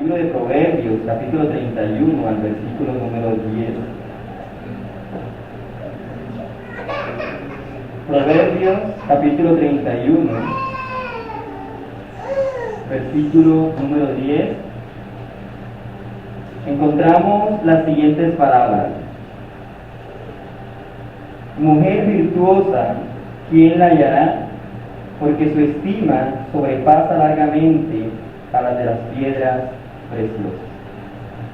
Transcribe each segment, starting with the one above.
libro de Proverbios, capítulo 31, al versículo número 10. Proverbios, capítulo 31, versículo número 10. Encontramos las siguientes palabras. Mujer virtuosa, ¿quién la hallará? Porque su estima sobrepasa largamente a las de las piedras preciosas.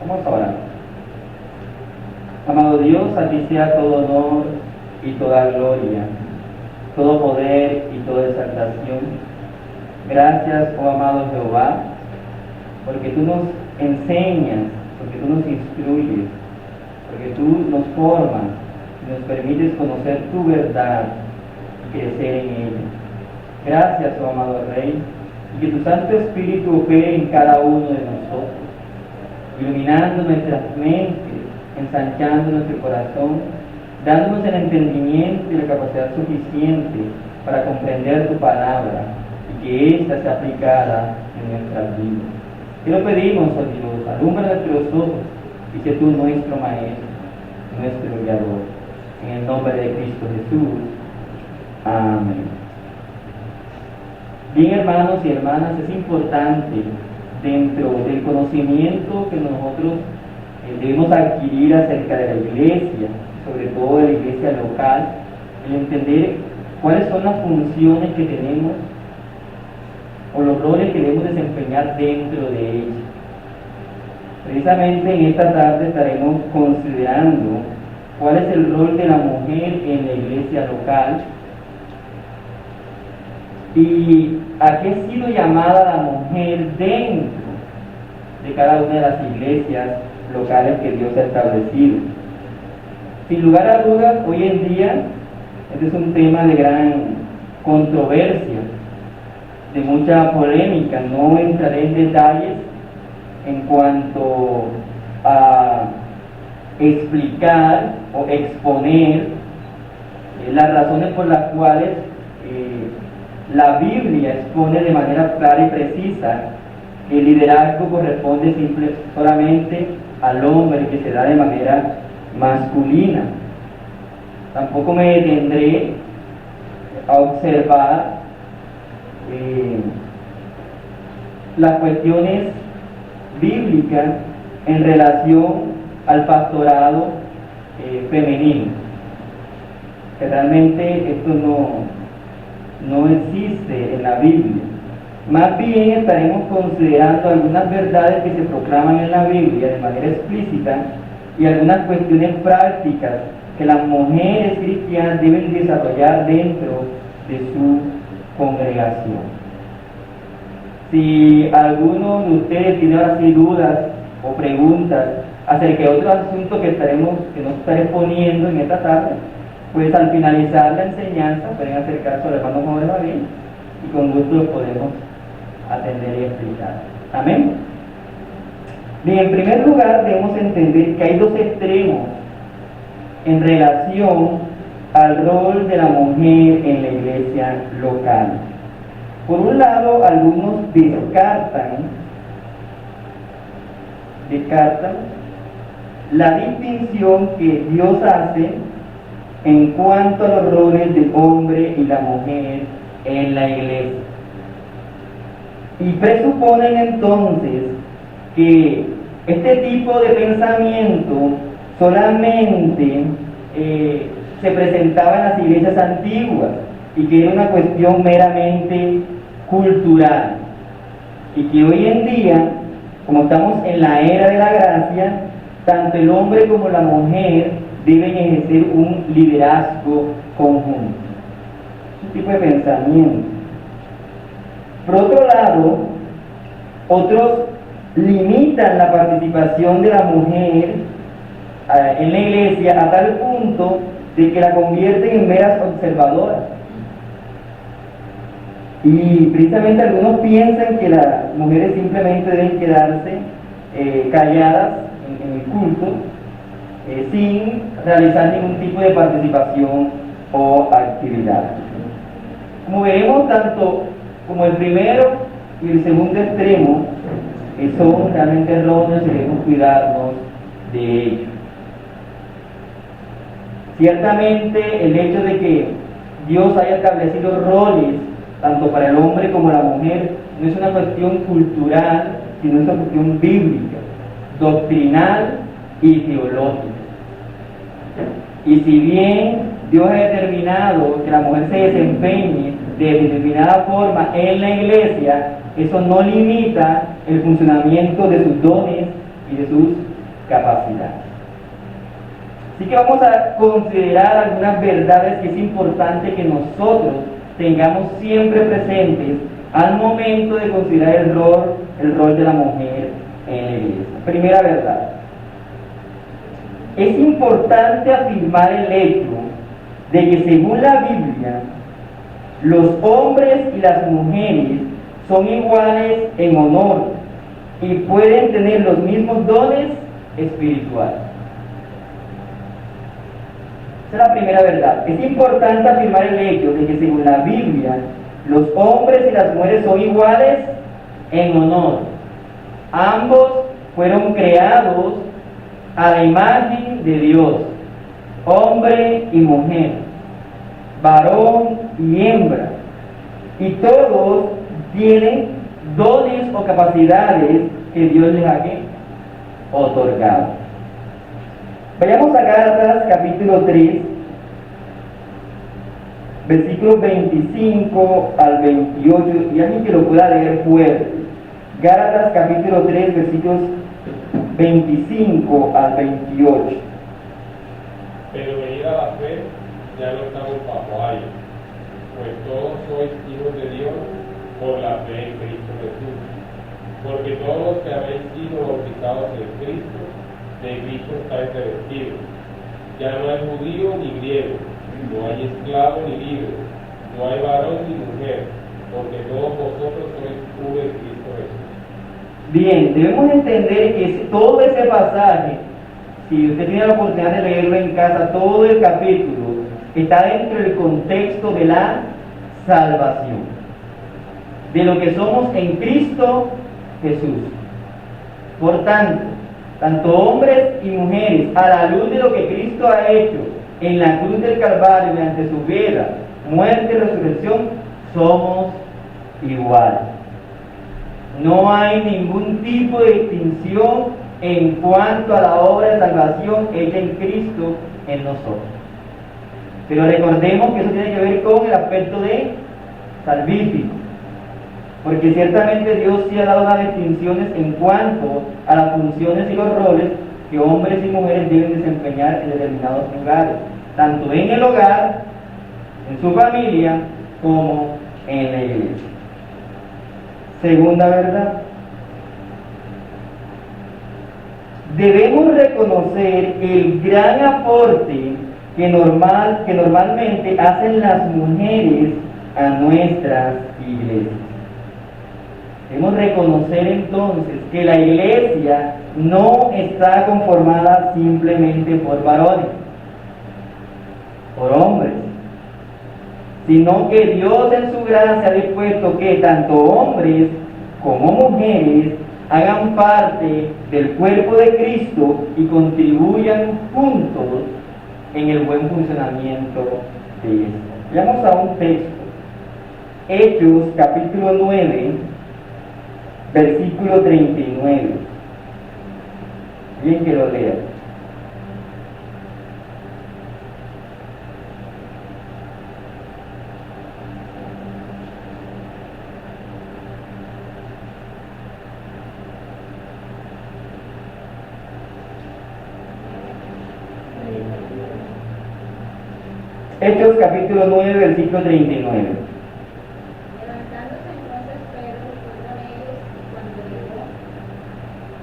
Vamos a orar. Amado Dios, a ti sea todo honor y toda gloria, todo poder y toda exaltación. Gracias, oh amado Jehová, porque tú nos enseñas, porque tú nos instruyes, porque tú nos formas y nos permites conocer tu verdad y crecer en ella. Gracias, oh amado Rey, y que tu Santo Espíritu opere en cada uno de nosotros, iluminando nuestras mentes, ensanchando nuestro corazón, dándonos el entendimiento y la capacidad suficiente para comprender tu palabra y que ésta sea aplicada en nuestras vidas. Te lo pedimos, oh Dios, alumbra nuestros ojos y sé tú nuestro Maestro, nuestro Guiador. En el nombre de Cristo Jesús. Amén. Bien, hermanos y hermanas, es importante dentro del conocimiento que nosotros debemos adquirir acerca de la iglesia, sobre todo de la iglesia local, el entender cuáles son las funciones que tenemos o los roles que debemos desempeñar dentro de ella. Precisamente en esta tarde estaremos considerando cuál es el rol de la mujer en la iglesia local y a qué ha sido llamada la mujer dentro de cada una de las iglesias locales que Dios ha establecido. Sin lugar a dudas, hoy en día este es un tema de gran controversia, de mucha polémica. No entraré en detalles en cuanto a explicar o exponer las razones por las cuales la Biblia expone de manera clara y precisa que el liderazgo corresponde solamente al hombre, que se da de manera masculina. Tampoco me detendré a observar las cuestiones bíblicas en relación al pastorado femenino, que realmente esto no existe en la Biblia. Más bien estaremos considerando algunas verdades que se proclaman en la Biblia de manera explícita y algunas cuestiones prácticas que las mujeres cristianas deben desarrollar dentro de su congregación. Si alguno de ustedes tiene ahora sí dudas o preguntas acerca de otros asuntos que nos estaré poniendo en esta tarde, pues al finalizar la enseñanza pueden acercarse al hermano Juan David y con gusto los podemos atender y explicar. Amén. Bien, en primer lugar debemos entender que hay dos extremos en relación al rol de la mujer en la iglesia local. Por un lado, algunos descartan la distinción que Dios hace en cuanto a los roles del hombre y la mujer en la iglesia. Y presuponen entonces que este tipo de pensamiento solamente se presentaba en las iglesias antiguas y que era una cuestión meramente cultural, y que hoy en día, como estamos en la era de la gracia, tanto el hombre como la mujer deben ejercer un liderazgo conjunto. Es un tipo de pensamiento. Por otro lado, otros limitan la participación de la mujer en la iglesia a tal punto de que la convierten en meras observadoras. Y precisamente algunos piensan que las mujeres simplemente deben quedarse calladas en el culto, sin realizar ningún tipo de participación o actividad. Como veremos, tanto como el primero y el segundo extremo son realmente erróneos y debemos cuidarnos de ellos. Ciertamente el hecho de que Dios haya establecido roles tanto para el hombre como la mujer no es una cuestión cultural, sino es una cuestión bíblica, doctrinal y teológica. Y si bien Dios ha determinado que la mujer se desempeñe de determinada forma en la iglesia, eso no limita el funcionamiento de sus dones y de sus capacidades. Así que vamos a considerar algunas verdades que es importante que nosotros tengamos siempre presentes al momento de considerar el rol de la mujer en la iglesia. Primera verdad. Es importante afirmar el hecho de que según la Biblia, los hombres y las mujeres son iguales en honor y pueden tener los mismos dones espirituales. Esa es la primera verdad. Es importante afirmar el hecho de que según la Biblia, los hombres y las mujeres son iguales en honor. Ambos fueron creados a la imagen de Dios, hombre y mujer, varón y hembra, y todos tienen dones o capacidades que Dios les ha otorgado. Vayamos a Gálatas capítulo 3, versículos 25 al 28, y alguien que lo pueda leer fuerte. Gálatas capítulo 3, versículos 25 al 28. Pero venida la fe, ya no estamos bajo ayo, pues todos sois hijos de Dios por la fe en Cristo Jesús. Porque todos los que habéis sido bautizados en Cristo, de Cristo estáis revestidos. Ya no hay judío ni griego, no hay esclavo ni libre, no hay varón ni mujer, porque todos vosotros sois uno en Cristo Jesús. Bien, debemos entender que todo ese pasaje, si usted tiene la oportunidad de leerlo en casa, todo el capítulo está dentro del contexto de la salvación, de lo que somos en Cristo Jesús. Por tanto hombres y mujeres, a la luz de lo que Cristo ha hecho en la cruz del Calvario, mediante su vida, muerte y resurrección, somos iguales. No hay ningún tipo de distinción en cuanto a la obra de salvación hecha en Cristo en nosotros. Pero recordemos que eso tiene que ver con el aspecto de salvífico, porque ciertamente Dios sí ha dado unas distinciones en cuanto a las funciones y los roles que hombres y mujeres deben desempeñar en determinados lugares, tanto en el hogar, en su familia, como en la iglesia. Segunda verdad. Debemos reconocer el gran aporte que normalmente hacen las mujeres a nuestras iglesias. Debemos reconocer entonces que la iglesia no está conformada simplemente por varones, por hombres, sino que Dios en su gracia ha dispuesto que tanto hombres como mujeres hagan parte del cuerpo de Cristo y contribuyan juntos en el buen funcionamiento de esto. Vamos a un texto, Hechos capítulo 9, versículo 39. Bien que lo lea. Hechos capítulo 9, versículo 39. Levantándose entonces Pedro fue con ellos, y cuando llegó,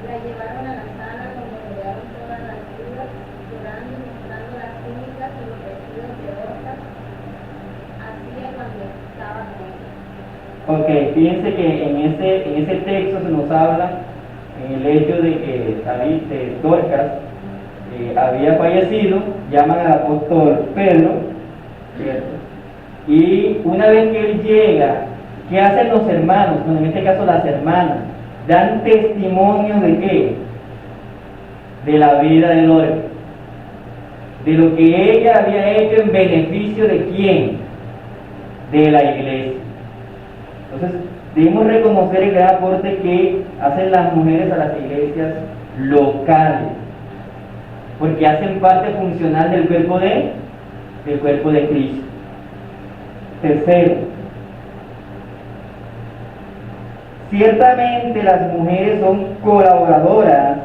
la llevaron a la sala donde rodearon todas las viudas, llorando y mostrando las túnicas y los vestidos de Dorcas, hacía cuando estaba con ellos. Ok, fíjense que en ese texto se nos habla en el hecho de que Dorcas había fallecido, llaman al apóstol Pedro, ¿cierto? Y una vez que él llega, ¿qué hacen los hermanos? Bueno, en este caso las hermanas, dan testimonio de qué? De la vida de Lore, de lo que ella había hecho en beneficio de quién, de la iglesia. Entonces debemos reconocer el gran aporte que hacen las mujeres a las iglesias locales, porque hacen parte funcional del cuerpo de Cristo. Tercero, ciertamente las mujeres son colaboradoras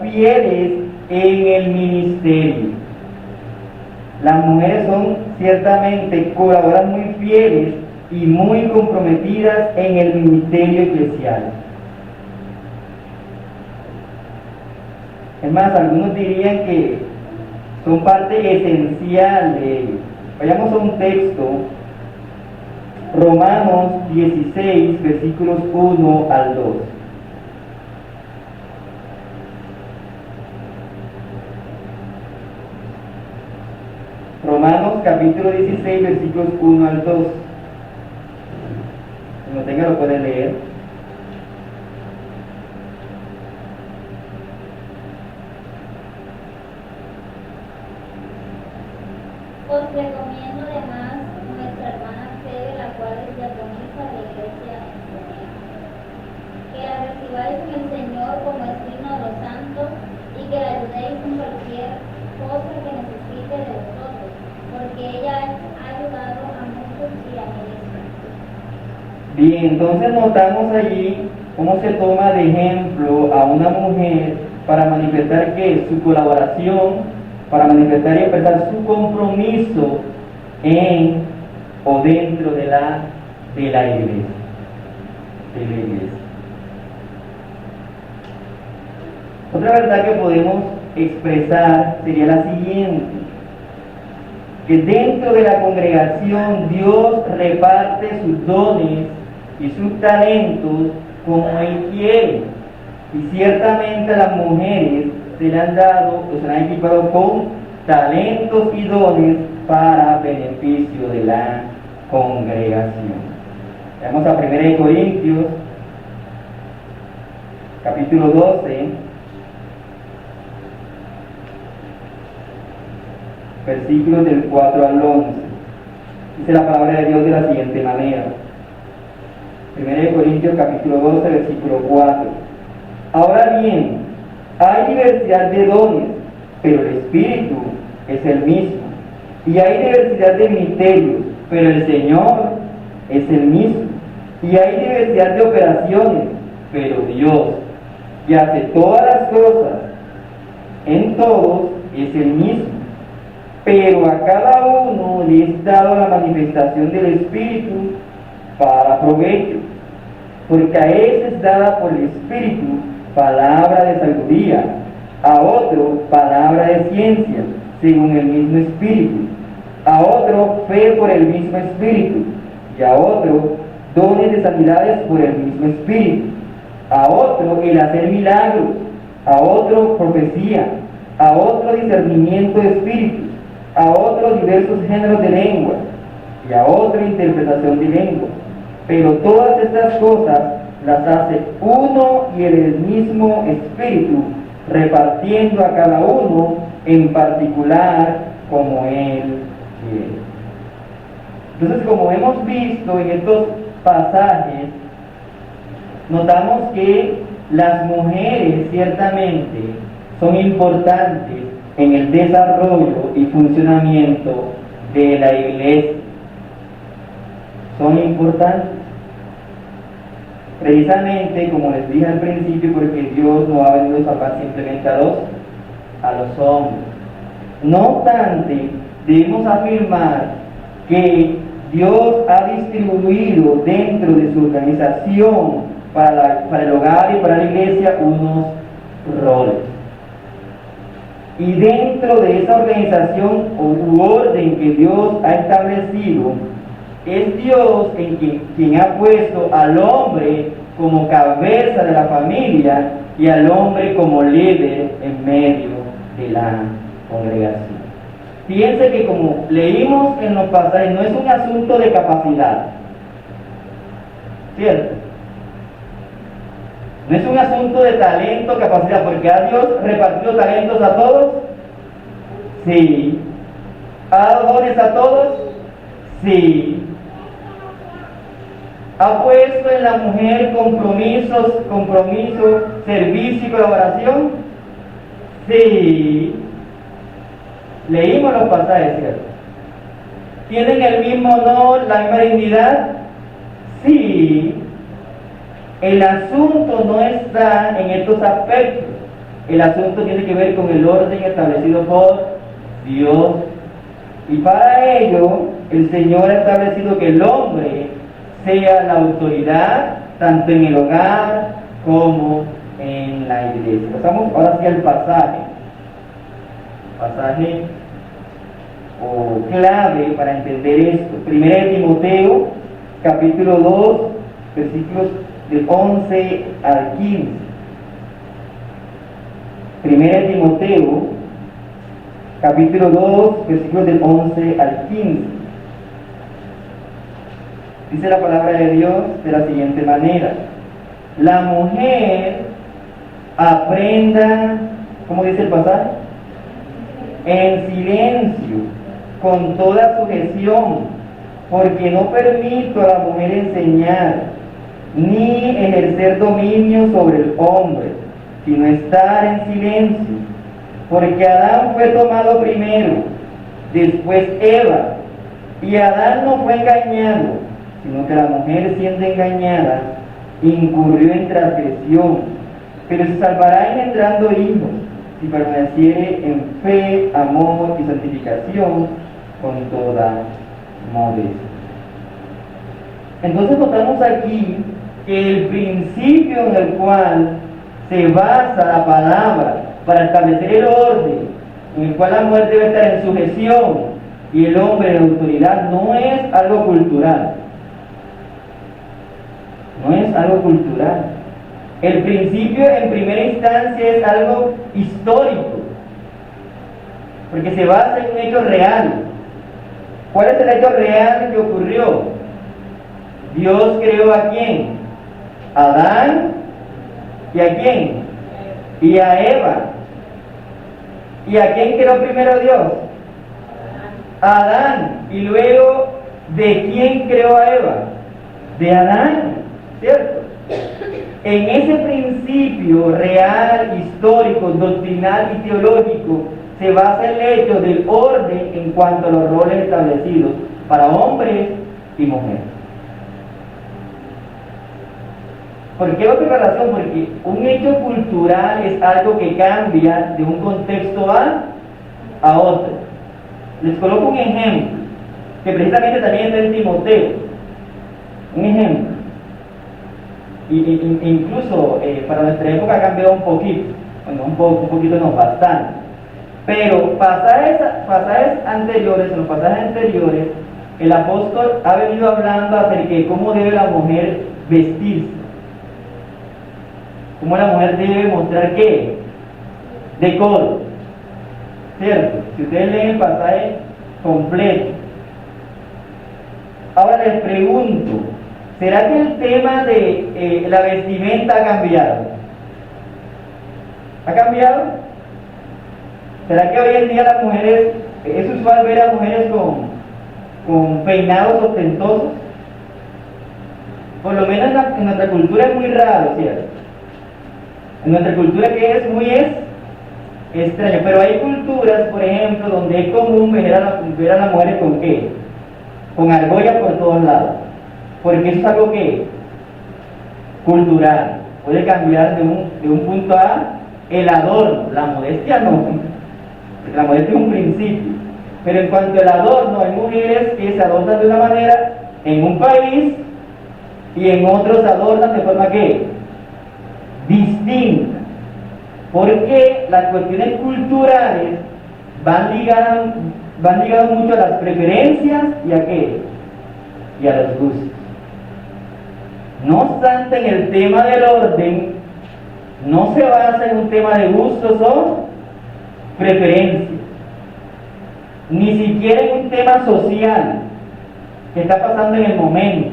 fieles en el ministerio. Las mujeres son ciertamente colaboradoras muy fieles y muy comprometidas en el ministerio eclesial. Es más, algunos dirían que son parte esencial de ello. Vayamos a un texto, Romanos 16, versículos 1 al 2. Romanos capítulo 16, versículos 1 al 2. Si no tenga, lo pueden leer. Os recomiendo además nuestra hermana Febe, la cual es diaconisa de la iglesia en Corinto, que la recibáis en el Señor como es digno de los santos y que la ayudéis en cualquier cosa que necesite de vosotros, porque ella ha ayudado a muchos y a mí misma. Bien, entonces notamos allí cómo se toma de ejemplo a una mujer para manifestar que su colaboración, para manifestar y expresar su compromiso en o dentro de la iglesia. Otra verdad que podemos expresar sería la siguiente: que dentro de la congregación Dios reparte sus dones y sus talentos como Él quiere, y ciertamente a las mujeres se le han dado, o se le han equipado con talentos y dones para beneficio de la congregación. Vamos a 1 Corintios capítulo 12, versículos del 4 al 11. Dice la palabra de Dios de la siguiente manera. 1 Corintios capítulo 12, versículo 4. Ahora bien, hay diversidad de dones, pero el Espíritu es el mismo. Y hay diversidad de ministerios, pero el Señor es el mismo. Y hay diversidad de operaciones, pero Dios, que hace todas las cosas en todos, es el mismo. Pero a cada uno le es dado la manifestación del Espíritu para provecho, porque a ese es dada por el Espíritu palabra de sabiduría, a otro palabra de ciencia, según el mismo Espíritu, a otro fe por el mismo Espíritu, y a otro dones de sanidades por el mismo Espíritu, a otro el hacer milagros, a otro profecía, a otro discernimiento de espíritus, a otro diversos géneros de lengua, y a otro interpretación de lengua. Pero todas estas cosas las hace uno y el mismo Espíritu, repartiendo a cada uno en particular como Él quiere. Entonces, como hemos visto en estos pasajes, notamos que las mujeres ciertamente son importantes en el desarrollo y funcionamiento de la iglesia. Son importantes. Precisamente, como les dije al principio, porque Dios no ha venido a salvar simplemente a los hombres. No obstante, debemos afirmar que Dios ha distribuido dentro de su organización para el hogar y para la iglesia unos roles. Y dentro de esa organización u orden que Dios ha establecido, es Dios quien ha puesto al hombre como cabeza de la familia y al hombre como líder en medio de la congregación. Fíjense que como leímos en los pasajes, no es un asunto de capacidad, ¿cierto? No es un asunto de talento, capacidad, porque ¿ha Dios repartido talentos a todos? Sí. ¿Ha dado dones a todos? Sí. ¿Ha puesto en la mujer compromiso, servicio y colaboración? Sí. Leímos los pasajes, ¿cierto? ¿Tienen el mismo honor, la misma dignidad? Sí. El asunto no está en estos aspectos. El asunto tiene que ver con el orden establecido por Dios. Y para ello, el Señor ha establecido que el hombre sea la autoridad, tanto en el hogar como en la iglesia. Pasamos ahora sí al pasaje o clave para entender esto. 1 Timoteo, capítulo 2, versículos del 11 al 15. 1 Timoteo, capítulo 2, versículos del 11 al 15. Dice la palabra de Dios de la siguiente manera: la mujer aprenda, ¿cómo dice el pasaje? En silencio, con toda sujeción, porque no permito a la mujer enseñar, ni ejercer dominio sobre el hombre, sino estar en silencio, porque Adán fue tomado primero, después Eva, y Adán no fue engañado, sino que la mujer, siendo engañada, incurrió en transgresión, pero se salvará engendrando hijos, si permaneciere en fe, amor y santificación con toda modestia. Entonces notamos aquí que el principio en el cual se basa la palabra para establecer el orden, en el cual la mujer debe estar en sujeción y el hombre en autoridad, no es algo cultural. No es algo cultural. El principio en primera instancia es algo histórico, porque se basa en un hecho real. ¿Cuál es el hecho real que ocurrió? Dios creó ¿a quién? A Adán. ¿Y a quién? Y a Eva. ¿Y a quién creó primero Dios? A Adán. Y luego, ¿de quién creó a Eva? De Adán, ¿cierto? En ese principio real, histórico, doctrinal y teológico se basa el hecho del orden en cuanto a los roles establecidos para hombres y mujeres. ¿Por qué otra relación? Porque un hecho cultural es algo que cambia de un contexto a otro. Les coloco un ejemplo, que precisamente también está en Timoteo. Un ejemplo. Incluso para nuestra época ha cambiado un poquito. Bueno, un poquito no, bastante. Pero pasajes anteriores, en los pasajes anteriores, el apóstol ha venido hablando acerca de cómo debe la mujer vestirse. Cómo la mujer debe mostrar ¿qué? Decoro. ¿Cierto? Si ustedes leen el pasaje completo. Ahora les pregunto, ¿será que el tema de la vestimenta ha cambiado? ¿Ha cambiado? ¿Será que hoy en día las mujeres, es usual ver a mujeres con peinados ostentosos? Por lo menos en nuestra cultura es muy raro, ¿cierto? En nuestra cultura que es muy extraño, pero hay culturas, por ejemplo, donde es común ver a las mujeres con ¿qué? Con argollas por todos lados, porque eso es algo que cultural, puede cambiar de un punto a el adorno, la modestia no, porque la modestia es un principio, pero en cuanto al adorno, hay mujeres que se adornan de una manera en un país y en otros se adornan de forma que distinta, porque las cuestiones culturales van ligadas mucho a las preferencias y a qué, y a los gustos. No obstante, en el tema del orden no se basa en un tema de gustos o preferencias, ni siquiera en un tema social que está pasando en el momento.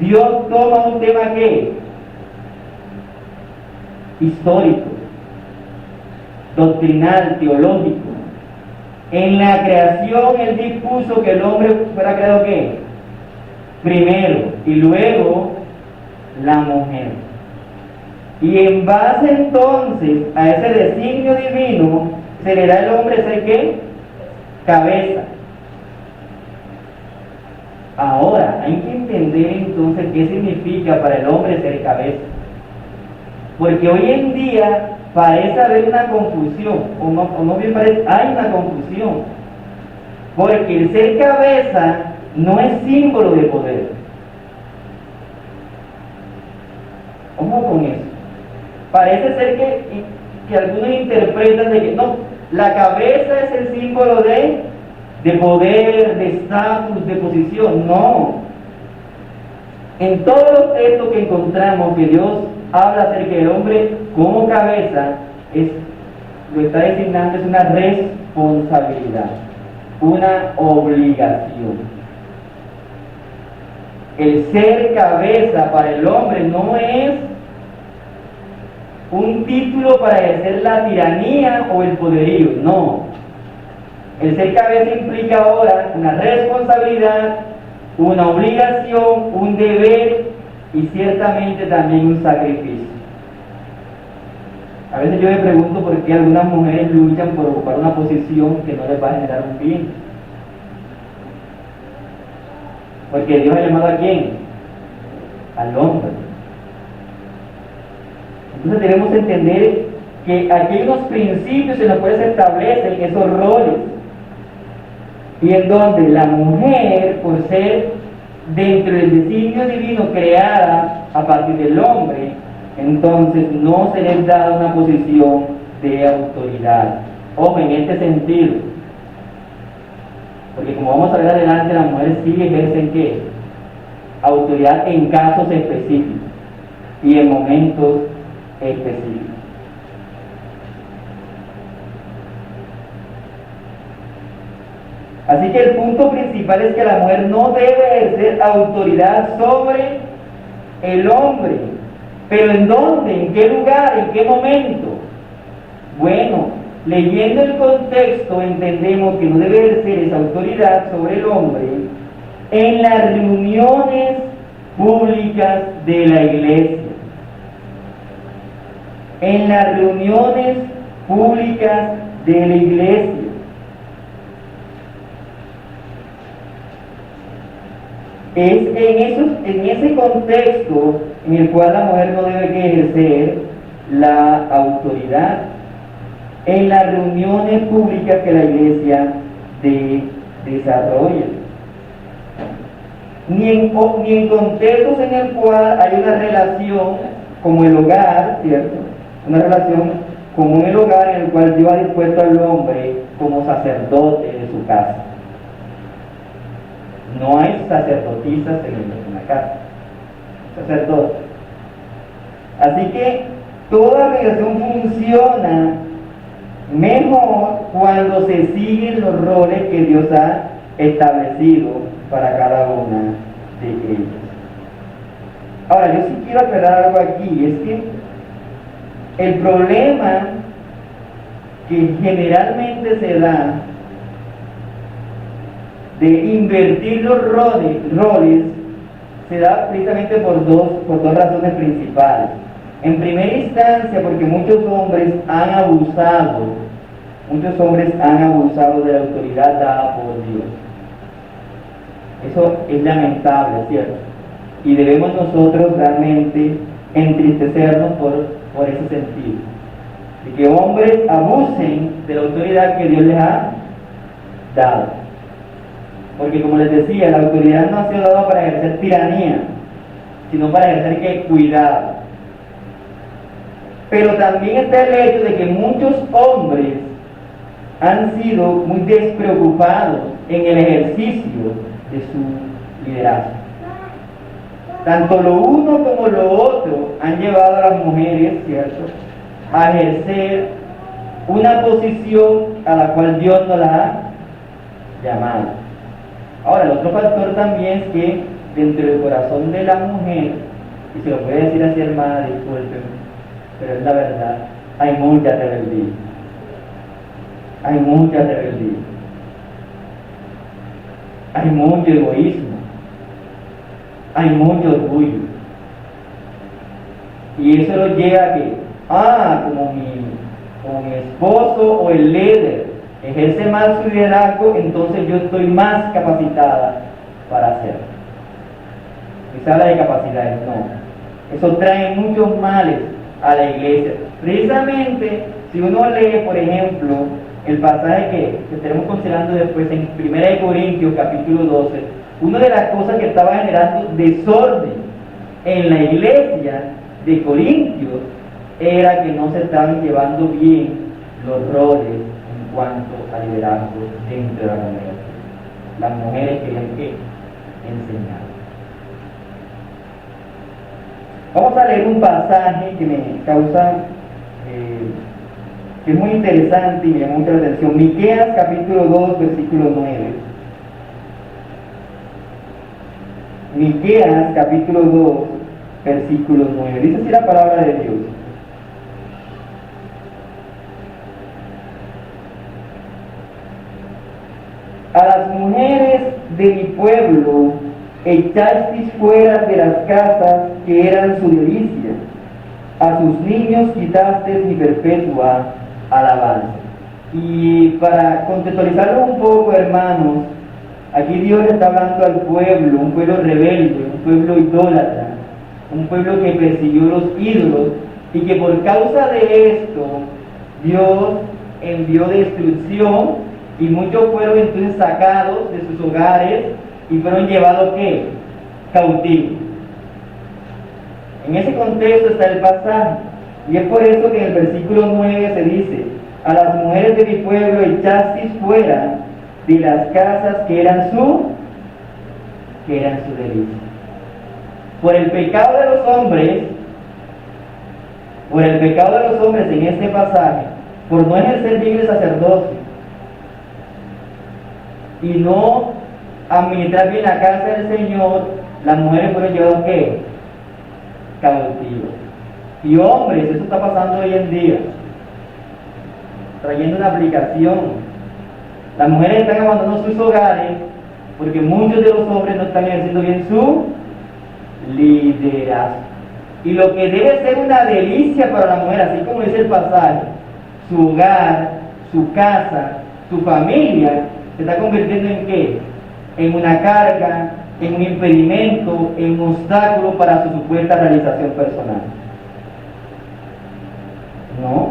Dios toma un tema que histórico, doctrinal, teológico. En la creación Él dispuso que el hombre fuera creado ¿qué? Primero, y luego la mujer. Y en base entonces a ese designio divino, se le da al hombre ser ¿qué? Cabeza. Ahora, hay que entender entonces qué significa para el hombre ser cabeza. Porque hoy en día parece haber una confusión, o no bien parece, hay una confusión. Porque el ser cabeza no es símbolo de poder. Ojo con eso. Parece ser que algunos interpretan de que no, la cabeza es el símbolo de poder, de estatus, de posición. No. En todos los textos que encontramos que Dios habla acerca del hombre como cabeza, lo está designando, es una responsabilidad, una obligación. El ser cabeza para el hombre no es un título para ejercer la tiranía o el poderío, no. El ser cabeza implica ahora una responsabilidad, una obligación, un deber y ciertamente también un sacrificio. A veces yo me pregunto por qué algunas mujeres luchan por ocupar una posición que no les va a generar un bien. Porque Dios ha llamado ¿a quién? Al hombre. Entonces debemos entender que aquí hay unos principios en los cuales se establecen esos roles. Y en donde la mujer, por ser dentro del designio divino creada a partir del hombre, entonces no se les da una posición de autoridad. Ojo, en este sentido, porque como vamos a ver adelante, las mujeres sí ejercen ¿qué? Autoridad en casos específicos y en momentos específicos. Así que el punto principal es que la mujer no debe ejercer autoridad sobre el hombre. ¿Pero en dónde? ¿En qué lugar? ¿En qué momento? Bueno, leyendo el contexto entendemos que no debe ejercer esa autoridad sobre el hombre en las reuniones públicas de la iglesia. En las reuniones públicas de la iglesia. Es en ese contexto en el cual la mujer no debe ejercer la autoridad en las reuniones públicas que la iglesia desarrolla. Ni en contextos en el cual hay una relación como el hogar, ¿cierto? Una relación como en el hogar en el cual Dios ha dispuesto al hombre como sacerdote de su casa. No hay sacerdotisas en la casa, sacerdotes. Así que toda organización funciona mejor cuando se siguen los roles que Dios ha establecido para cada una de ellas. Ahora, yo sí quiero aclarar algo aquí, es que el problema que generalmente se da de invertir los roles se da precisamente por dos razones principales. En primera instancia, porque muchos hombres han abusado de la autoridad dada por Dios. Eso es lamentable, ¿cierto? Y debemos nosotros realmente entristecernos por ese sentido. De que hombres abusen de la autoridad que Dios les ha dado. Porque como les decía, la autoridad no ha sido dada para ejercer tiranía, sino para ejercer cuidado. Pero también está el hecho de que muchos hombres han sido muy despreocupados en el ejercicio de su liderazgo. Tanto lo uno como lo otro han llevado a las mujeres, ¿cierto?, a ejercer una posición a la cual Dios no las ha llamado. Ahora, el otro factor también es que dentro del corazón de la mujer, y se lo voy a decir así, hermana, discúlpenme, pero es la verdad, hay mucha rebeldía. Hay mucha rebeldía. Hay mucho egoísmo. Hay mucho orgullo. Y eso lo lleva a que, como mi esposo o el líder ejerce más su liderazgo, entonces yo estoy más capacitada para hacerlo. Y se habla de capacidades, no. Eso trae muchos males a la iglesia. Precisamente, si uno lee, por ejemplo, el pasaje que estaremos considerando después en 1 Corintios capítulo 12, una de las cosas que estaba generando desorden en la iglesia de Corintios era que no se estaban llevando bien los roles en cuanto a liderazgo dentro de la congregación. Las mujeres querían que enseñar. Vamos a leer un pasaje que me causa, que es muy interesante y me llama mucho la atención. Miqueas capítulo 2, versículo 9. Miqueas capítulo 2, versículo 9. Dice así la palabra de Dios. A las mujeres de mi pueblo echasteis fuera de las casas que eran su delicia, a sus niños quitasteis mi perpetua alabanza. Y para contextualizarlo un poco, hermanos, aquí Dios está hablando al pueblo, un pueblo rebelde, un pueblo idólatra, un pueblo que persiguió los ídolos, y que por causa de esto Dios envió destrucción, y muchos fueron entonces sacados de sus hogares y fueron llevados ¿qué? Cautivos. En ese contexto está el pasaje, y es por eso que en el versículo 9 se dice: a las mujeres de mi pueblo echasteis fuera de las casas que eran su delicia. Por el pecado de los hombres en este pasaje, por no ejercer bien el sacerdocio y no administrar bien la casa del Señor, las mujeres fueron llevadas ¿qué? Cautivas. Y hombres, eso está pasando hoy en día, trayendo una aplicación. Las mujeres están abandonando sus hogares porque muchos de los hombres no están ejerciendo bien su liderazgo. Y lo que debe ser una delicia para la mujer, así como dice el pasaje, su hogar, su casa, su familia, se está convirtiendo en ¿qué? En una carga, en un impedimento, en un obstáculo para su supuesta realización personal. No.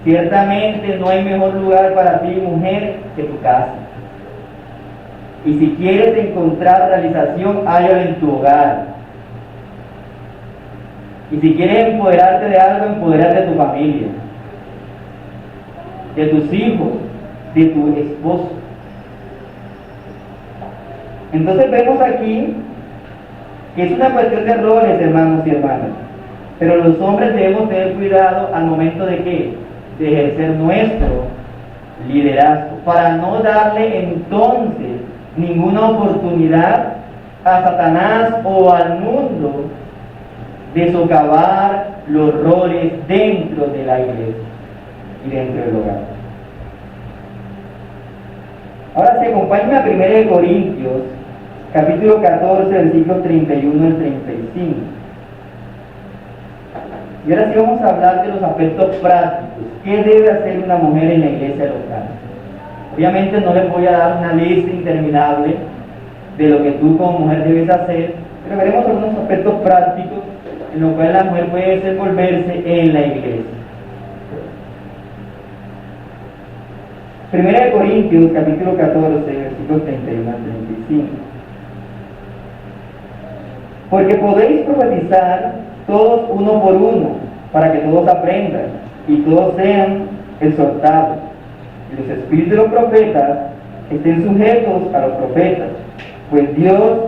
Ciertamente no hay mejor lugar para ti, mujer, que tu casa. Y si quieres encontrar realización, hállalo en tu hogar. Y si quieres empoderarte de algo, empoderarte de tu familia, de tus hijos, de tu esposo. Entonces vemos aquí que es una cuestión de roles, hermanos y hermanas. Pero los hombres debemos tener cuidado al momento de ¿qué? De ejercer nuestro liderazgo, para no darle entonces ninguna oportunidad a Satanás o al mundo de socavar los roles dentro de la iglesia y dentro del hogar. Ahora sí, acompáñenme a 1 Corintios capítulo 14, versículos 31 al 35. Y ahora sí vamos a hablar de los aspectos prácticos. ¿Qué debe hacer una mujer en la iglesia local? Obviamente no les voy a dar una lista interminable de lo que tú como mujer debes hacer, pero veremos algunos aspectos prácticos en los cuales la mujer puede desenvolverse en la iglesia. 1 Corintios capítulo 14, versículos 31 al 35. Porque podéis profetizar todos uno por uno, para que todos aprendan y todos sean exhortados. Y los espíritus de los profetas estén sujetos a los profetas, pues Dios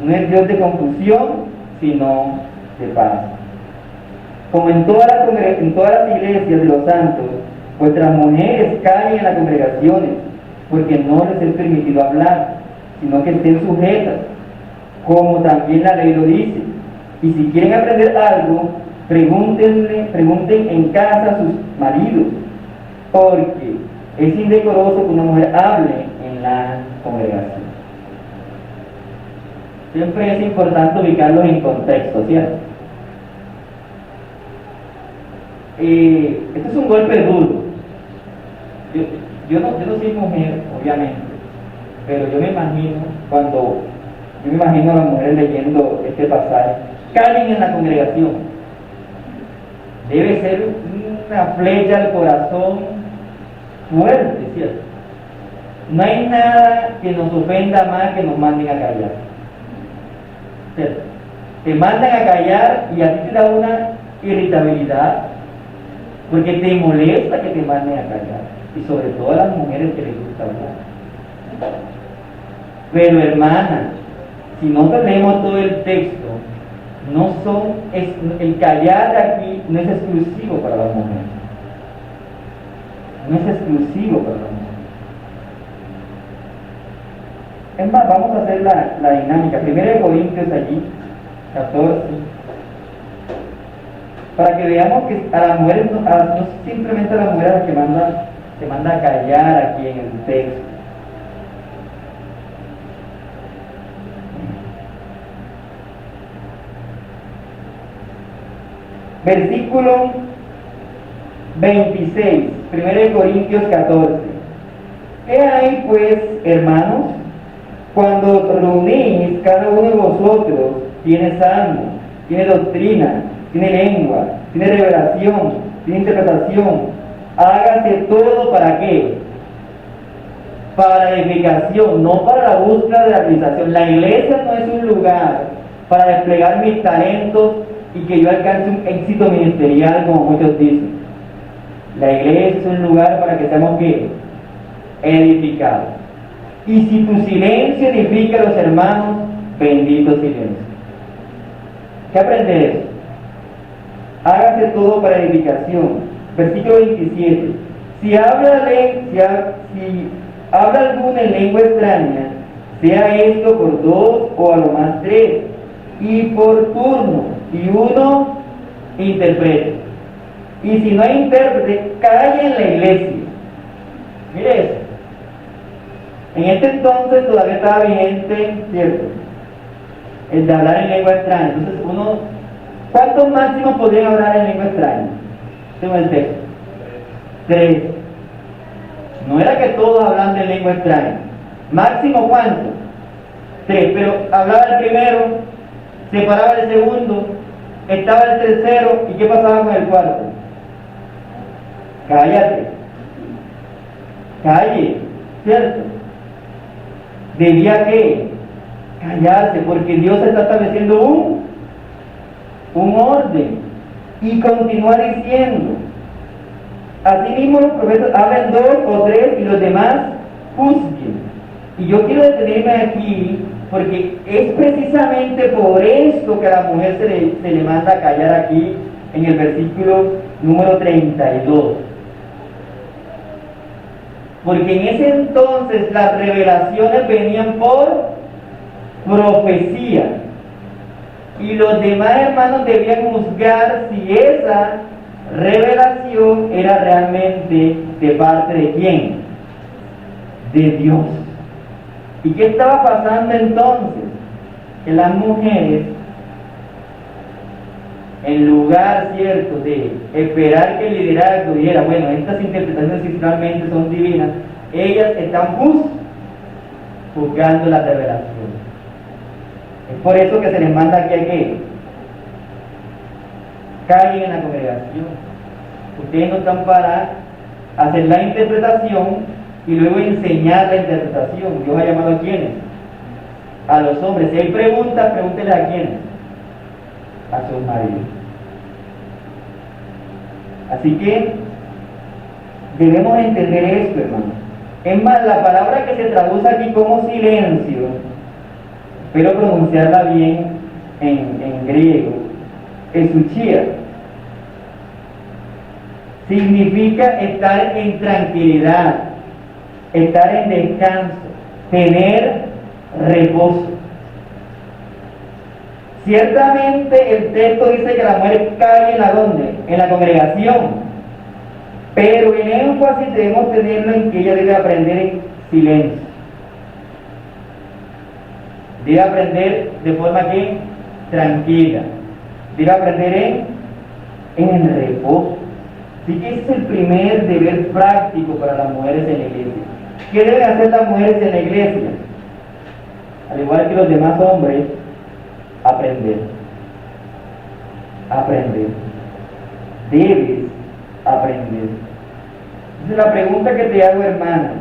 no es Dios de confusión, sino de paz. Como en todas las iglesias de los santos, vuestras mujeres caen en las congregaciones, porque no les es permitido hablar, sino que estén sujetas, como también la ley lo dice. Y si quieren aprender algo, pregunten en casa a sus maridos, porque es indecoroso que una mujer hable en la congregación. Siempre es importante ubicarlos en contexto, ¿cierto? Esto es un golpe duro. Yo no soy mujer, obviamente, pero yo me imagino a las mujeres leyendo este pasaje, callen en la congregación. Debe ser una flecha al corazón fuerte, ¿cierto? No hay nada que nos ofenda más que nos manden a callar, ¿cierto? Te mandan a callar y a ti te da una irritabilidad, porque te molesta que te manden a callar, y sobre todo a las mujeres que les gusta hablar. Pero hermana, si nosotros leemos todo el texto, el callar de aquí no es exclusivo para las mujeres. No es exclusivo para las mujeres. Es más, vamos a hacer la dinámica. 1 Corintios allí, 14. Para que veamos que a las mujeres, no simplemente a las mujeres a las que se manda a callar aquí en el texto. Versículo 26, 1 Corintios 14. ¿Qué hay pues, hermanos? Cuando os reunís, cada uno de vosotros tiene salmo, tiene doctrina, tiene lengua, tiene revelación, tiene interpretación. Hágase todo ¿para qué? Para la edificación, no para la búsqueda de la realización. La iglesia no es un lugar para desplegar mis talentos y que yo alcance un éxito ministerial, como muchos dicen. La iglesia es un lugar para que seamos ¿qué? Edificados. Y si tu silencio edifica a los hermanos, bendito silencio. ¿Qué aprender eso? Hágase todo para edificación. Versículo 27. Si habla alguno en lengua extraña, sea esto por 2 o a lo más 3, y por turno, y uno interprete. Y si no hay intérprete, calle en la iglesia. Mire eso. En este entonces todavía estaba vigente, ¿cierto?, el de hablar en lengua extraña. Entonces ¿cuántos máximos podrían hablar en lengua extraña? Según el texto. 3. No era que todos hablaban en lengua extraña. ¿Máximo cuánto? 3. Pero hablaba el primero, se paraba el segundo, estaba el tercero, ¿y qué pasaba con el cuarto? Cállate. Calle, ¿cierto? Debía que callarse, porque Dios está estableciendo un orden. Y continúa diciendo: asimismo los profetas hablan 2 o 3 y los demás juzguen. Y yo quiero detenerme aquí, porque es precisamente por esto que a la mujer se le manda a callar aquí en el versículo número 32. Porque en ese entonces las revelaciones venían por profecía, y los demás hermanos debían juzgar si esa revelación era realmente de parte de quién, de Dios. ¿Y qué estaba pasando entonces? Que las mujeres, en lugar, cierto, de esperar que el liderazgo dijera, bueno, estas interpretaciones finalmente son divinas, ellas están juzgando la revelación. Es por eso que se les manda aquí a que callen en la congregación. Ustedes no están para hacer la interpretación y luego enseñar la interpretación. Dios ha llamado a quiénes, a los hombres. Si hay preguntas, pregúntenle a quiénes, a sus maridos. Así que debemos entender esto, hermano. Es más, la palabra que se traduce aquí como silencio, espero pronunciarla bien en griego, escuchia, significa estar en tranquilidad, estar en descanso, tener reposo. Ciertamente el texto dice que la mujer cae en la ¿dónde? En la congregación. Pero el énfasis debemos tenerlo en que ella debe aprender en silencio. Debe aprender de forma que tranquila. Debe aprender en reposo. Así que ese es el primer deber práctico para las mujeres en la iglesia. ¿Qué deben hacer las mujeres en la iglesia? Al igual que los demás hombres, aprender. Aprender. Debes aprender. Entonces la pregunta que te hago, hermana,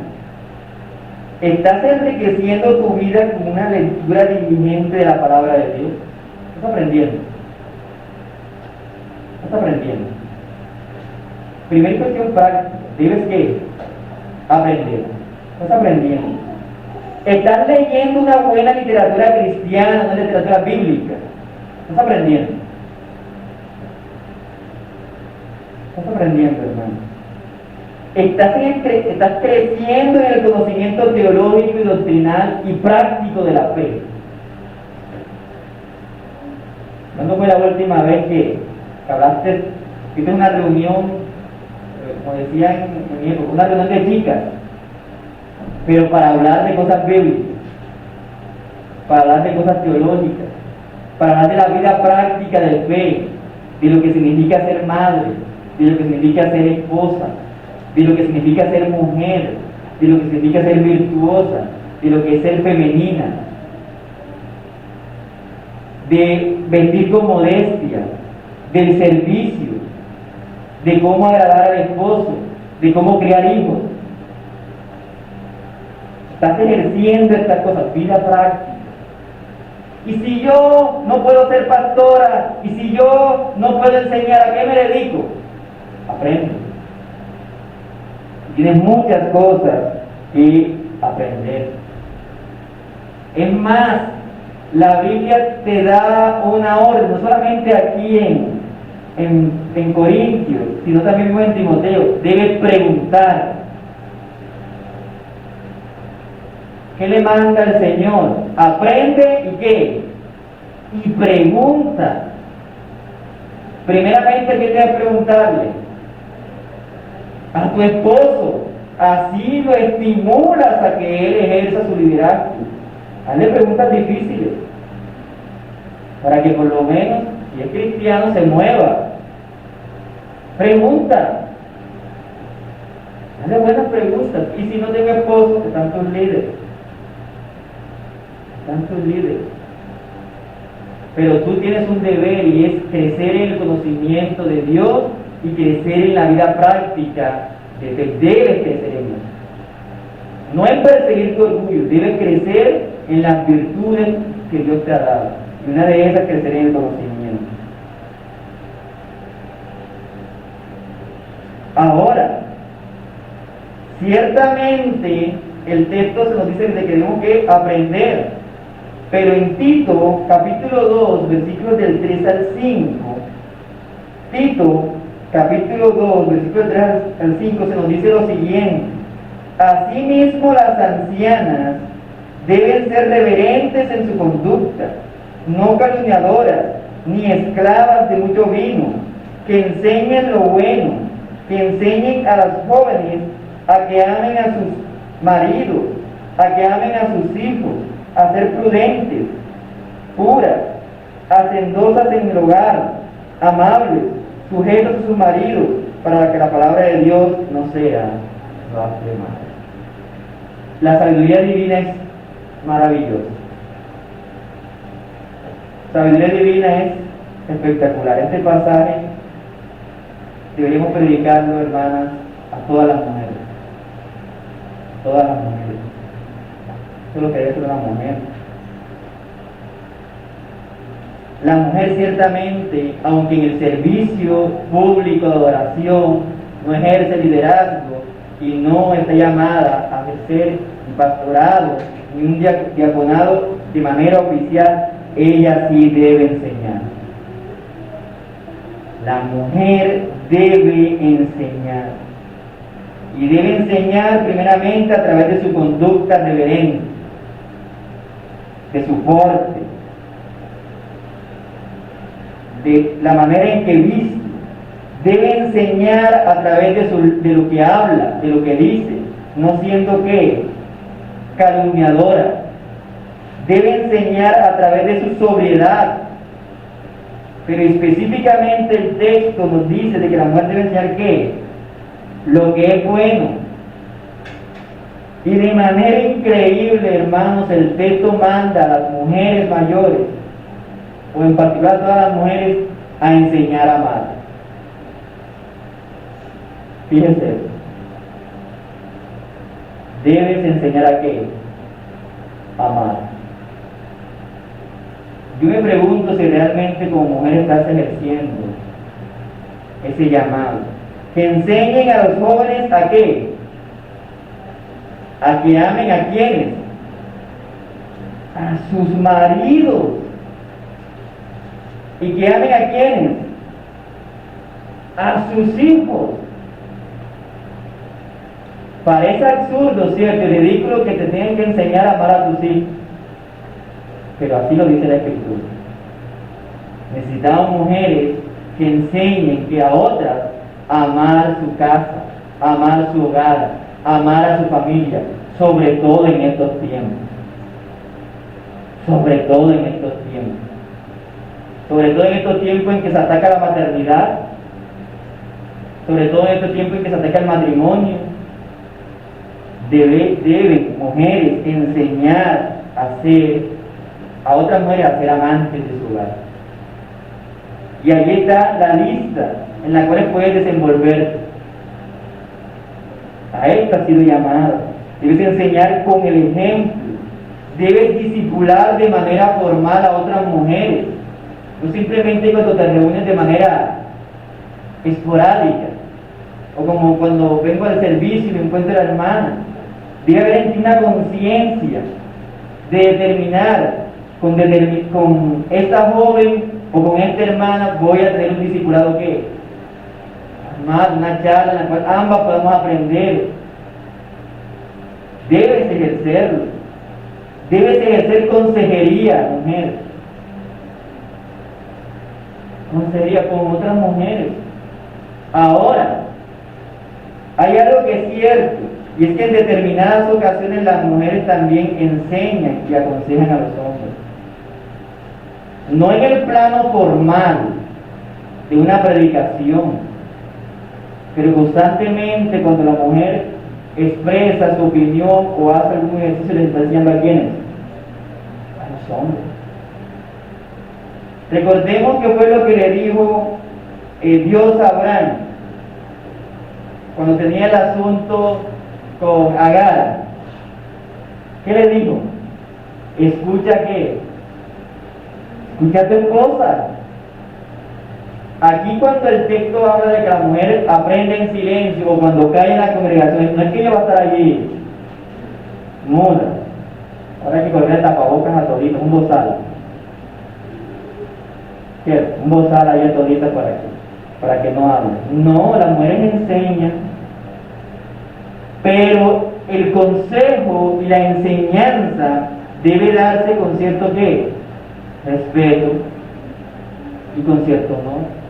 ¿estás enriqueciendo tu vida con una lectura diligente de la palabra de Dios? ¿Estás aprendiendo? ¿Estás aprendiendo? Primera cuestión práctica, ¿debes qué? Aprender. ¿Estás aprendiendo? ¿Estás leyendo una buena literatura cristiana, una literatura bíblica? ¿Estás aprendiendo? ¿Estás aprendiendo, hermano? ¿Estás creciendo en el conocimiento teológico y doctrinal y práctico de la fe? ¿Cuándo fue la última vez que hablaste, hiciste una reunión, como decían en mi época, una reunión de chicas, pero para hablar de cosas bíblicas, para hablar de cosas teológicas, para hablar de la vida práctica de fe, de lo que significa ser madre, de lo que significa ser esposa, de lo que significa ser mujer, de lo que significa ser virtuosa, de lo que es ser femenina, de vestir con modestia, del servicio, de cómo agradar al esposo, de cómo criar hijos? Estás ejerciendo estas cosas, vida práctica. Y si yo no puedo ser pastora, y si yo no puedo enseñar, ¿a qué me dedico? Aprende. Tienes muchas cosas que aprender. Es más, la Biblia te da una orden, no solamente aquí en Corintios, sino también en Timoteo. Debes preguntar. ¿Qué le manda el Señor? Aprende y ¿qué? Y pregunta. Primeramente, ¿qué debes preguntarle? A tu esposo. Así lo estimulas a que él ejerza su liderazgo. Hazle preguntas difíciles, para que por lo menos, si es cristiano, se mueva. Pregunta. Hazle buenas preguntas. Y si no tengo esposo, están tus líderes. Están tus líderes. Pero tú tienes un deber, y es crecer en el conocimiento de Dios y crecer en la vida práctica de que debes crecer en eso. No es perseguir tu orgullo, debes crecer en las virtudes que Dios te ha dado. Y una de esas es crecer en el conocimiento. Ahora, ciertamente el texto se nos dice que tenemos que aprender, pero en Tito, capítulo 2, versículos del 3 al 5, Tito, capítulo 2, versículos 3 al 5, se nos dice lo siguiente: asimismo las ancianas deben ser reverentes en su conducta, no calumniadoras, ni esclavas de mucho vino, que enseñen lo bueno, que enseñen a las jóvenes a que amen a sus maridos, a que amen a sus hijos, a ser prudentes, puras, hacendosas en el hogar, amables, sujetos a sus maridos, para que la palabra de Dios no sea blasfemada. La sabiduría divina es maravillosa. Sabiduría divina es espectacular. Este pasaje deberíamos predicarlo, hermanas, a todas las mujeres. Todas las mujeres. Eso es lo que debe ser una mujer. La mujer ciertamente, aunque en el servicio público de adoración no ejerce liderazgo y no está llamada a ejercer un pastorado ni un diaconado de manera oficial, ella sí debe enseñar. La mujer debe enseñar. Y debe enseñar primeramente a través de su conducta reverente, de su porte, de la manera en que viste. Debe enseñar a través de lo que habla, de lo que dice, no siendo que calumniadora. Debe enseñar a través de su sobriedad. Pero específicamente el texto nos dice de que la mujer debe enseñar ¿qué? Lo que es bueno. Y de manera increíble, hermanos, el texto manda a las mujeres mayores, o en particular a todas las mujeres, a enseñar a amar. Fíjense eso. Debes enseñar a qué? Amar. Yo me pregunto si realmente como mujer estás ejerciendo ese llamado. Que enseñen a los jóvenes a qué? A que amen a quienes? A sus maridos. ¿Y que amen a quienes? A sus hijos. Parece absurdo, ¿cierto? Ridículo que te tengan que enseñar a amar a tus hijos. Pero así lo dice la Escritura. Necesitamos mujeres que enseñen que a otras a amar su casa, a amar su hogar, a amar a su familia, sobre todo en estos tiempos. Sobre todo en estos tiempos. Sobre todo en estos tiempos en que se ataca la maternidad. Sobre todo en estos tiempos en que se ataca el matrimonio. Deben mujeres enseñar a otras mujeres a ser amantes de su hogar. Y allí está la lista en la cual puedes desenvolverte. A esto has sido llamado. Debes enseñar con el ejemplo. Debes discipular de manera formal a otras mujeres. No simplemente cuando te reúnes de manera esporádica. O como cuando vengo al servicio y me encuentro a la hermana. Debe haber en ti una conciencia de determinar con esta joven o con esta hermana voy a tener un discipulado que más una charla en la cual ambas podamos aprender. Debes ejercerlo. Debes ejercer consejería, mujer. Consejería con otras mujeres. Ahora, hay algo que es cierto. Y es que en determinadas ocasiones las mujeres también enseñan y aconsejan a los hombres. No en el plano formal de una predicación, pero constantemente cuando la mujer expresa su opinión o hace algún ejercicio, le está enseñando a quiénes? A los hombres. Recordemos que fue lo que le dijo Dios a Abraham cuando tenía el asunto con Agar. ¿Qué le dijo? Escucha qué. Escucha tu esposa. Aquí cuando el texto habla de que la mujer aprende en silencio o cuando cae en la congregación, no es que ella va a estar allí muda. Ahora hay que correr tapabocas a todito, un bozal. ¿Cierto? Un bozal ahí a todita para que no hable. No, las mujeres enseñan. Pero el consejo y la enseñanza debe darse con cierto ¿qué? Respeto y con cierto honor.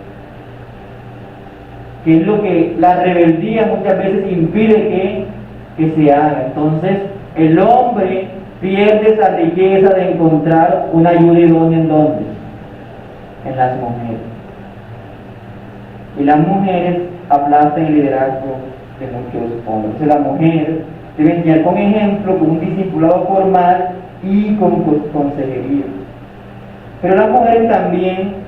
Que es lo que la rebeldía muchas veces impide que se haga. Entonces, el hombre pierde esa riqueza de encontrar una ayuda idónea en dónde? En las mujeres. Y las mujeres aplastan el liderazgo de muchos hombres. Entonces, la mujer debe enseñar con ejemplo, con un discipulado formal y con consejería. Pero la mujer también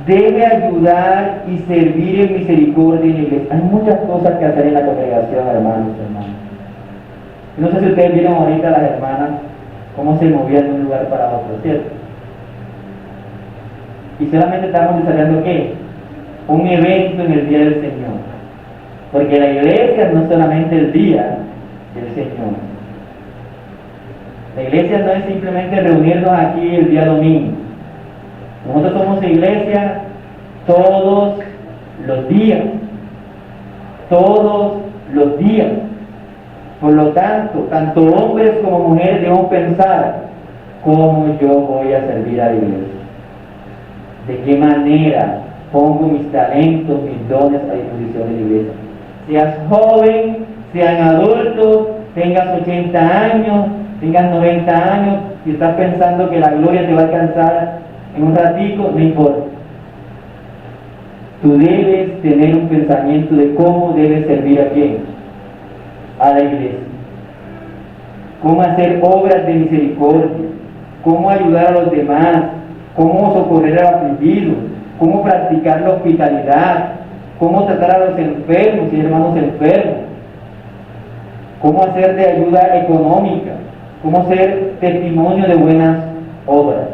debe ayudar y servir en misericordia en la iglesia. Hay muchas cosas que hacer en la congregación, hermanos. No sé si ustedes vieron ahorita a las hermanas cómo se movían de un lugar para otro, ¿cierto? Y solamente estamos desarrollando ¿qué? Un evento en el día del Señor. Porque la iglesia no es solamente el día del Señor. La iglesia no es simplemente reunirnos aquí el día domingo. Nosotros somos iglesia todos los días, todos los días. Por lo tanto, tanto hombres como mujeres debemos pensar cómo yo voy a servir a la iglesia. De qué manera pongo mis talentos, mis dones a disposición de la iglesia. Seas joven, sean adultos, tengas 80 años, tengas 90 años, si estás pensando que la gloria te va a alcanzar en un ratico, no importa. Tú debes tener un pensamiento de cómo debes servir a quién, a la iglesia. Cómo hacer obras de misericordia, cómo ayudar a los demás, cómo socorrer al afligido, cómo practicar la hospitalidad, cómo tratar a los enfermos y hermanos enfermos, cómo hacer de ayuda económica, cómo ser testimonio de buenas obras.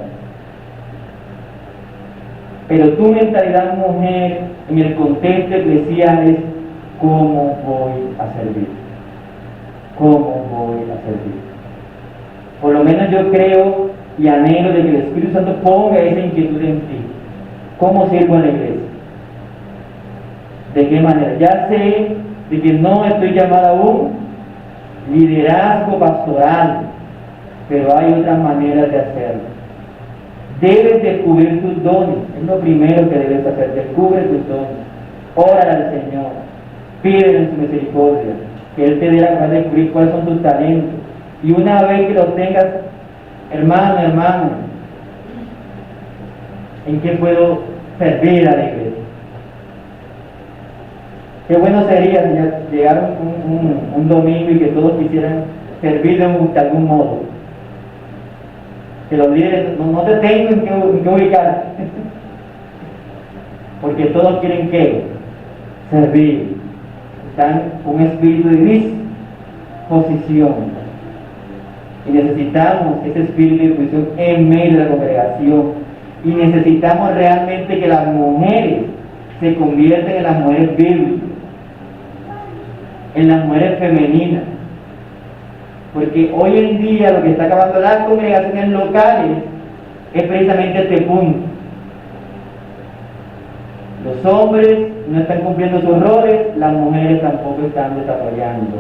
Pero tu mentalidad, mujer, en el contexto eclesial es cómo voy a servir. ¿Cómo voy a servir? Por lo menos yo creo y anhelo de que el Espíritu Santo ponga esa inquietud en ti. ¿Cómo sirvo en la iglesia? ¿De qué manera? Ya sé de que no estoy llamada a un liderazgo pastoral, pero hay otras maneras de hacerlo. Debes descubrir tus dones, es lo primero que debes hacer, descubre tus dones, ora al Señor, pídele en su misericordia, que Él te dé la capacidad de descubrir cuáles son tus talentos, y una vez que los tengas, hermano, ¿en qué puedo servir a la iglesia? Qué bueno sería si llegara un domingo y que todos quisieran servir de algún modo. Que los líderes no te tengo en qué ubicar. Porque todos quieren ¿qué? Servir. Están con un espíritu de disposición. Y necesitamos ese espíritu de disposición en medio de la congregación. Y necesitamos realmente que las mujeres se conviertan en las mujeres bíblicas, en las mujeres femeninas. Porque hoy en día lo que está acabando las congregaciones locales es precisamente este punto. Los hombres no están cumpliendo sus roles, las mujeres tampoco están desarrollando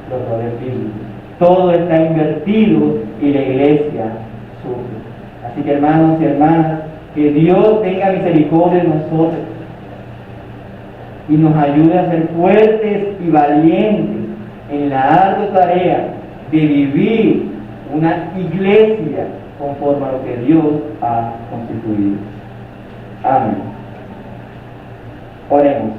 los roles bíblicos. Todo está invertido y la iglesia sufre. Así que hermanos y hermanas, que Dios tenga misericordia de nosotros y nos ayude a ser fuertes y valientes en la ardua tarea de vivir una iglesia conforme a lo que Dios ha constituido. Amén. Oremos.